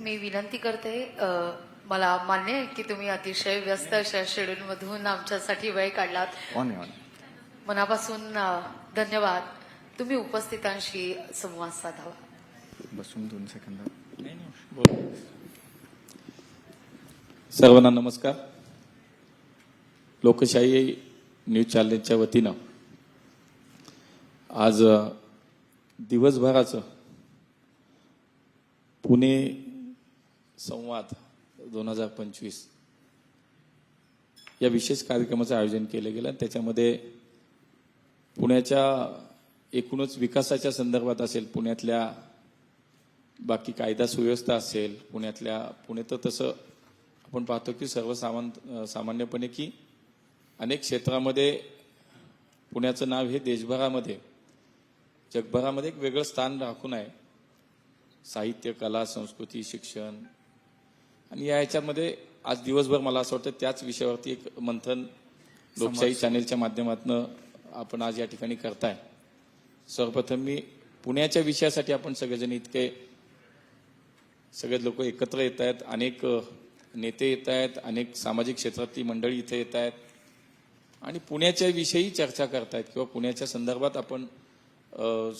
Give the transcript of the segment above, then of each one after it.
मी विनंती करते, मला मान्य आहे की तुम्ही अतिशय व्यस्त अशा शेड्यूलमधून आमच्यासाठी वेळ काढलात. ऑन ऑन मनापासून धन्यवाद. तुम्ही उपस्थितांशी संवाद साधावा. बसून 2 सेकंद. सर्वांना नमस्कार. लोकशाही न्यूज चॅनलच्या वतीनं आज दिवसभराचं पुणे संवाद 2025 या विशेष कार्यक्रमाचं आयोजन केलं गेलं. त्याच्यामध्ये पुण्याच्या एकूणच विकासाच्या संदर्भात असेल, पुण्यातल्या बाकी कायदा सुव्यवस्था असेल, पुणे तर तसं आपण पाहतो की सामान्यपणे की अनेक क्षेत्रामध्ये पुण्याचं नाव हे देशभरामध्ये जगभरामध्ये एक वेगळं स्थान राखून आहे. साहित्य, कला, संस्कृती, शिक्षण आणि या ह्याच्यामध्ये आज दिवसभर मला असं वाटतं त्याच विषयावरती एक मंथन लोकशाही चॅनेलच्या माध्यमातून आपण आज या ठिकाणी करताय. सर्वप्रथम मी पुण्याच्या विषयासाठी आपण सगळेजण इतके सगळे लोक एकत्र येत आहेत, अनेक नेते येत आहेत, अनेक सामाजिक क्षेत्रातली मंडळी इथे येत आहेत आणि पुण्याच्या विषयी चर्चा करतायत किंवा पुण्याच्या संदर्भात आपण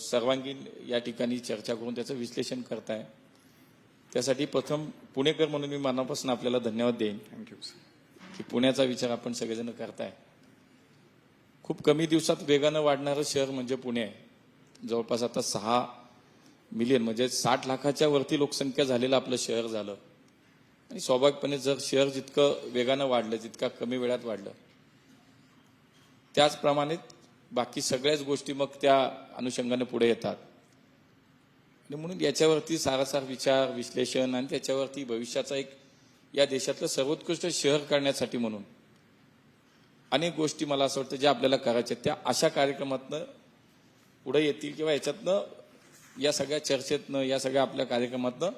सर्वांगीण या ठिकाणी चर्चा करून त्याचं विश्लेषण करताय. त्यासाठी प्रथम पुणेकर म्हणून मी मनापासून आपल्याला धन्यवाद देईन. थँक्यू की पुण्याचा विचार आपण सगळेजण करताय. खूप कमी दिवसात वेगानं वाढणारं शहर म्हणजे पुणे आहे. जवळपास आता 6 मिलियन म्हणजे 60 लाखाच्या वरती लोकसंख्या झालेलं आपलं शहर झालं आणि स्वाभाविकपणे जर शहर जितकं वेगानं वाढलं, जितका कमी वेळात वाढलं, त्याचप्रमाणे बाकी सगळ्याच गोष्टी मग त्या अनुषंगाने पुढे येतात. आणि म्हणून याच्यावरती सारासार विचार, विश्लेषण आणि त्याच्यावरती भविष्याचा एक या देशातलं सर्वोत्कृष्ट शहर करण्यासाठी म्हणून अनेक गोष्टी मला असं वाटतं ज्या आपल्याला करायच्या त्या अशा कार्यक्रमातनं पुढे येतील किंवा याच्यातनं या सगळ्या चर्चेतनं या सगळ्या आपल्या कार्यक्रमातनं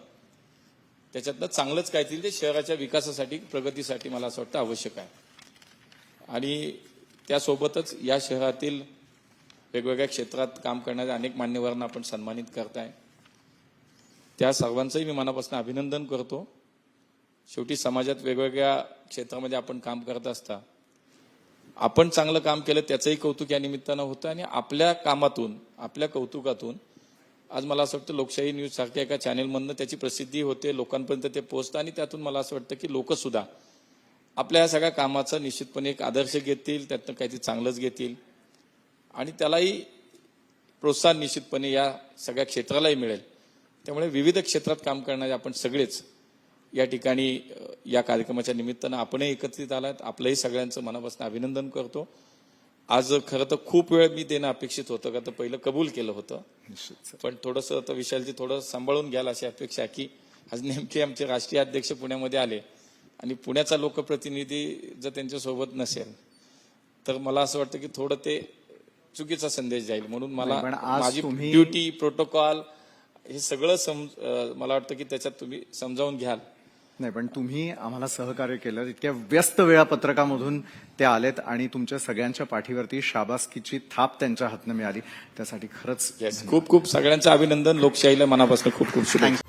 त्याच्यातनं चांगलंच काय येतील ते शहराच्या विकासासाठी, प्रगतीसाठी मला असं वाटतं आवश्यक आहे. आणि त्यासोबतच या शहरातील वेगवेगळ्या क्षेत्रात काम करणाऱ्या अनेक मान्यवरांना आपण सन्मानित करताय. त्या सर्वांचंही मी मनापासून अभिनंदन करतो. शेवटी समाजात वेगवेगळ्या क्षेत्रामध्ये आपण काम करत असता आपण चांगलं काम केलं त्याचंही कौतुक या निमित्तानं होतं आणि आपल्या कामातून, आपल्या कौतुकातून आज मला असं वाटतं लोकशाही न्यूज सारख्या एका चॅनेलमधनं त्याची प्रसिद्धी होते, लोकांपर्यंत ते पोहोचतं आणि त्यातून मला असं वाटतं की लोक सुद्धा आपल्या या सगळ्या कामाचा निश्चितपणे एक आदर्श घेतील, त्यातनं काहीतरी चांगलंच घेतील आणि त्यालाही प्रोत्साहन निश्चितपणे या सगळ्या क्षेत्रालाही मिळेल. त्यामुळे विविध क्षेत्रात काम करणारे आपण सगळेच या ठिकाणी या कार्यक्रमाच्या निमित्तानं आपणही एकत्रित आलात. आपलंही सगळ्यांचं मनापासून अभिनंदन करतो. आज खरं तर खूप वेळ मी देणं अपेक्षित होतं, का तर पहिलं कबूल केलं होतं, पण थोडंसं आता विशालजी थोडं सांभाळून घ्याल अशी अपेक्षा की आज नेमके आमचे राष्ट्रीय अध्यक्ष पुण्यामध्ये आले आणि पुण्याचा लोकप्रतिनिधी जर त्यांच्यासोबत नसेल तर मला असं वाटतं की थोडं ते चुकीचा संदेश जाईल. म्हणून मला माझी ड्युटी, प्रोटोकॉल हे सगळं मला वाटतं की त्याच्यात तुम्ही समजावून घ्याल. नाही, पण तुम्ही आम्हाला सहकार्य केलं. इतक्या व्यस्त वेळापत्रकामधून ते आलेत आणि तुमच्या सगळ्यांच्या पाठीवरती शाबासकीची थाप त्यांच्या हातनं मिळाली. त्यासाठी खरंच खूप खूप सगळ्यांचं अभिनंदन. लोकशाहीला मनापासून खूप खूप शुभेच्छा.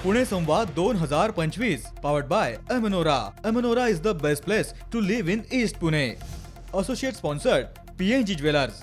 पुणे संवाद 2025 powered by Emanora. Emanora is the best place to live in East Pune. Associate sponsored PNG Jewelers.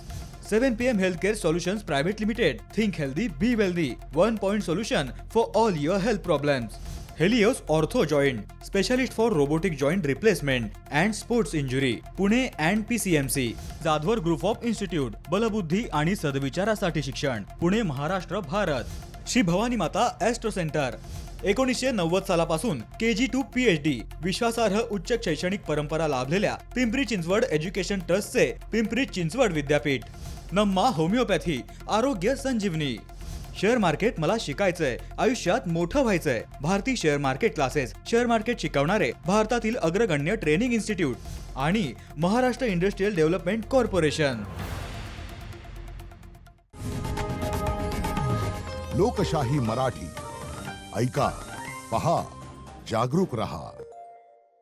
7 PM Healthcare Solutions Private Limited. Think healthy, be wealthy. 1-point solution for all your health problems. Helios Ortho Joint, specialist for robotic joint replacement and sports injury. Pune and PCMC. Jadhavar Group of Institute. बलबुद्धी आणि सद्विचारासाठी शिक्षण. पुणे, महाराष्ट्र, भारत. श्री भवानी माता astro centre. 1990 सालापासून KG to PhD विश्वासार्ह उच्च शैक्षणिक परंपरा लाभलेल्या Pimpri Chinchwad education ट्रस्टचे पिंपरी चिंचवड विद्यापीठ. नम्मा होमिओपॅथी, आरोग्य संजीवनी. शेअर मार्केट मला शिकायचंय, आयुष्यात मोठं व्हायचंय. Bharati share market classes, share market शिकवणारे भारतातील अग्रगण्य ट्रेनिंग इन्स्टिट्यूट आणि महाराष्ट्र इंडस्ट्रियल डेव्हलपमेंट कॉर्पोरेशन. लोकशाही मराठी ऐका, पहा, जागरूक रहा.